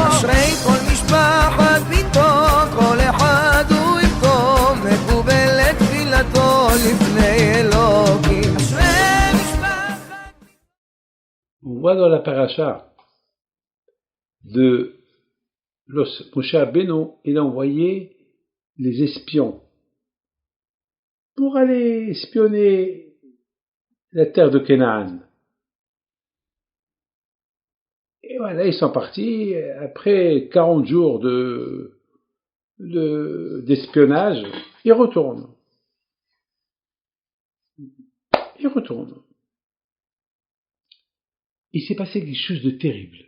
אשרי כל משפחת ביתו, כל אחד הוא יבכו, מקובלת תפילתו לפני אלוקים. אשרי משפחת. On voit dans la paracha de Moshe Rabbeinu, il a envoyé les espions pour aller espionner la terre de Canaan. Et voilà, ils sont partis. Après 40 jours d'espionnage, ils retournent. Il s'est passé quelque chose de terrible.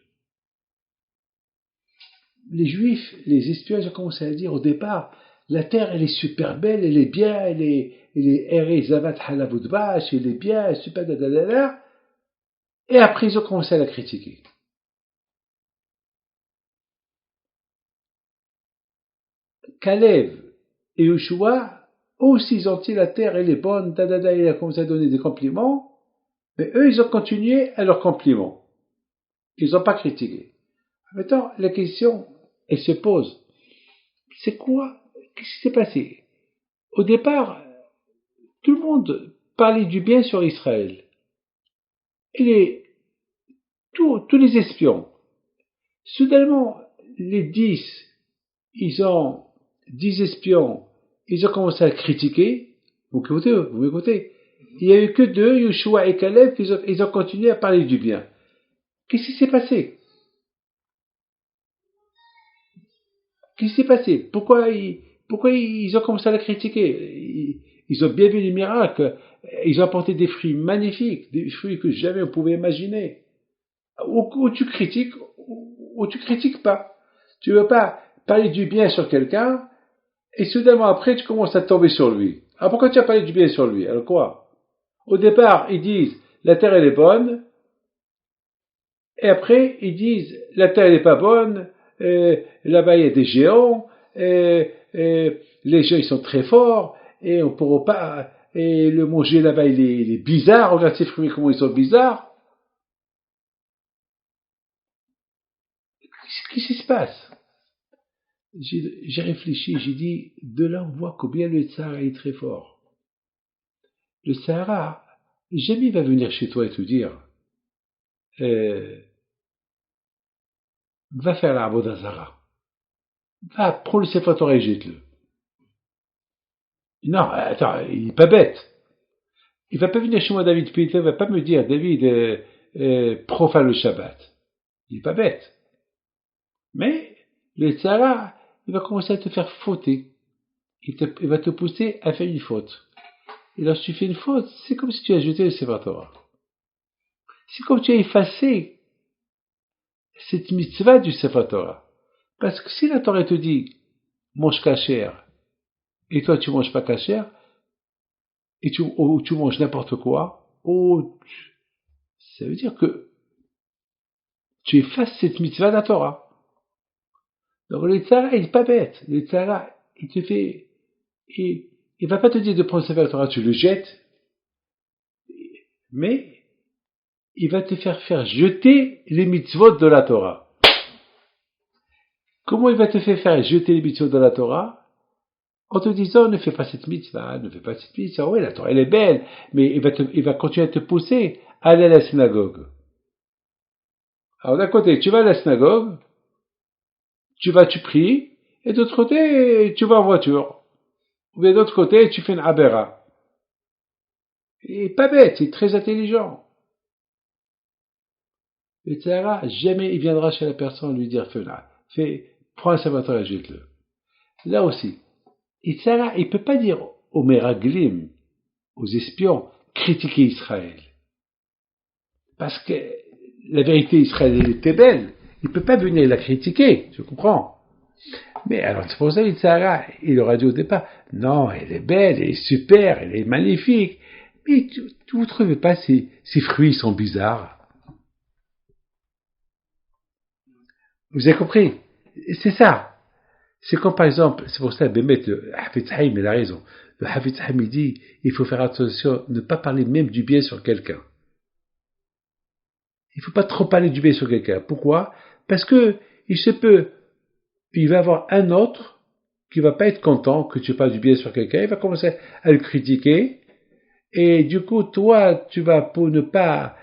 Les Juifs, les espions, ils ont commencé à dire au départ, la terre, elle est super belle, elle est bien, elle est Ere Zavat Halavut Bash, elle est bien, elle est super dadadada. Et après, ils ont commencé à la critiquer. Caleb et Yoshua, aussi ils ont dit la terre, elle est bonne, dadada, il a commencé à donner des compliments, mais eux, ils ont continué à leurs compliments. Ils n'ont pas critiqué. Maintenant, la question, elle se pose, c'est quoi? Qu'est-ce qui s'est passé? Au départ, tout le monde parlait du bien sur Israël. Et tous les espions, soudainement, les 10 espions, ils ont commencé à critiquer. Vous m'écoutez. Il n'y a eu que 2, Yoshua et Caleb, ils ont continué à parler du bien. Qu'est-ce qui s'est passé? Pourquoi ils ont commencé à la critiquer? Ils ont bien vu les miracles. Ils ont apporté des fruits magnifiques, des fruits que jamais on pouvait imaginer. Ou tu critiques, ou tu critiques pas. Tu veux pas parler du bien sur quelqu'un, et soudainement après tu commences à tomber sur lui. Alors pourquoi tu as parlé du bien sur lui? Alors quoi? Au départ, ils disent, la terre elle est bonne, et après, ils disent, la terre n'est pas bonne, là-bas il y a des géants, les gens ils sont très forts, et on ne pourra pas, et le manger là-bas il est bizarre, regarde ces fruits comment ils sont bizarres. Qu'est-ce qui se passe? J'ai réfléchi, j'ai dit, de là on voit combien le Sahara est très fort. Le Sahara, jamais il va venir chez toi et te dire, va faire la Avodah Zara. Va, prends le Sefer Torah et jette-le. Non, attends, il n'est pas bête. Il va pas venir chez moi, David Peter, il va pas me dire, David, profane le Shabbat. Il n'est pas bête. Mais, le Tzara, il va commencer à te faire fauter. Il va te pousser à faire une faute. Et lorsque tu fais une faute, c'est comme si tu as jeté le Sefer Torah. C'est comme si tu as effacé cette mitzvah du Sefer Torah. Parce que si la Torah te dit, mange kasher, et toi tu manges pas kasher, et tu manges n'importe quoi, ça veut dire que tu effaces cette mitzvah de la Torah. Donc le tzara, il est pas bête. Le tzara, il te fait, il va pas te dire de prendre le Sefer Torah, tu le jettes, mais il va te faire jeter les mitzvot de la Torah. Comment il va te faire jeter les mitzvot de la Torah? En te disant, ne fais pas cette mitzvah, ne fais pas cette mitzvah. Oui, la Torah, elle est belle, mais il va continuer à te pousser à aller à la synagogue. Alors d'un côté, tu vas à la synagogue, tu pries, et d'autre côté, tu vas en voiture. Ou bien d'autre côté, tu fais une abera. Il est pas bête, il est très intelligent. Le tzara, jamais il viendra chez la personne lui dire, prends un Sefer Torah et jette-le. Là aussi, le tzara, il peut pas dire aux meraglim, aux espions, critiquer Israël. Parce que la vérité israélienne était belle. Il peut pas venir la critiquer, tu comprends? Mais alors, c'est pour ça que Sarah, il aura dit au départ, non, elle est belle, elle est super, elle est magnifique. Mais vous ne trouvez pas ces fruits sont bizarres? Vous avez compris? C'est ça. C'est comme par exemple, c'est pour ça, Bémet, le Hafetz Haïm, il a raison. le Hafid Hamidi, il faut faire attention, ne pas parler même du bien sur quelqu'un. Il ne faut pas trop parler du bien sur quelqu'un. Pourquoi? Parce que il se peut, il va y avoir un autre qui va pas être content que tu parles du bien sur quelqu'un, il va commencer à le critiquer, et du coup, toi, tu vas, pour ne pas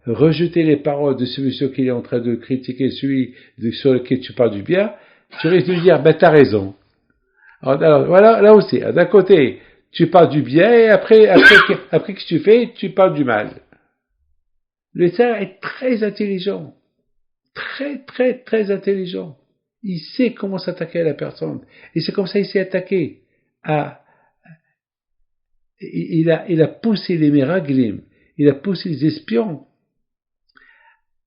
rejeter les paroles de ce monsieur qui est en train de critiquer celui sur lequel tu parles du bien, tu risques de lui dire, ben, t'as raison. Alors, voilà, là aussi, d'un côté, tu parles du bien, et après, qu'est-ce que tu fais? Tu parles du mal. Le tsar est très intelligent. Très, très, très intelligent. Il sait comment s'attaquer à la personne. Et c'est comme ça qu'il s'est attaqué il a poussé les Meraglim, il a poussé les espions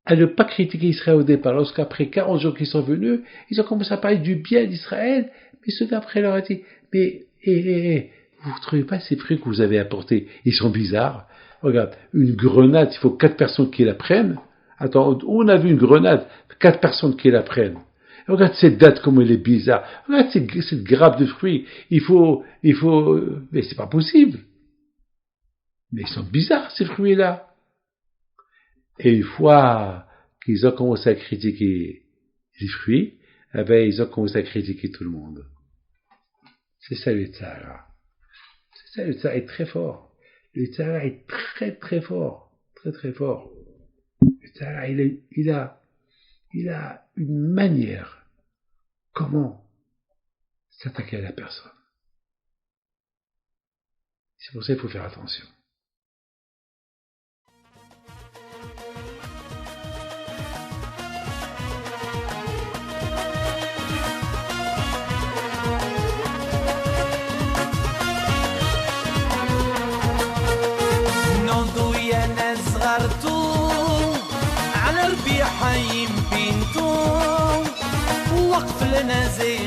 à ne pas critiquer Israël au départ. Lorsqu'après 40 jours qu'ils sont venus, ils ont commencé à parler du bien d'Israël, mais ceux d'après leur a dit, mais, vous ne trouvez pas ces fruits que vous avez apportés? Ils sont bizarres. Regarde, une grenade, il faut 4 personnes qui la prennent. Attends, on a vu une grenade, 4 personnes qui la prennent. Regarde cette date, comme elle est bizarre. Regarde cette grappe de fruits. Il faut, mais c'est pas possible. Mais ils sont bizarres, ces fruits-là. Et une fois qu'ils ont commencé à critiquer les fruits, eh ben, ils ont commencé à critiquer tout le monde. C'est ça le tsar. C'est ça, le tsar est très fort. Le tsar est très très fort. Très très fort. Le tsar, il a une manière comment s'attaquer à la personne. C'est pour ça qu'il faut faire attention. على ربيع حيم بنتو وقف لنا زي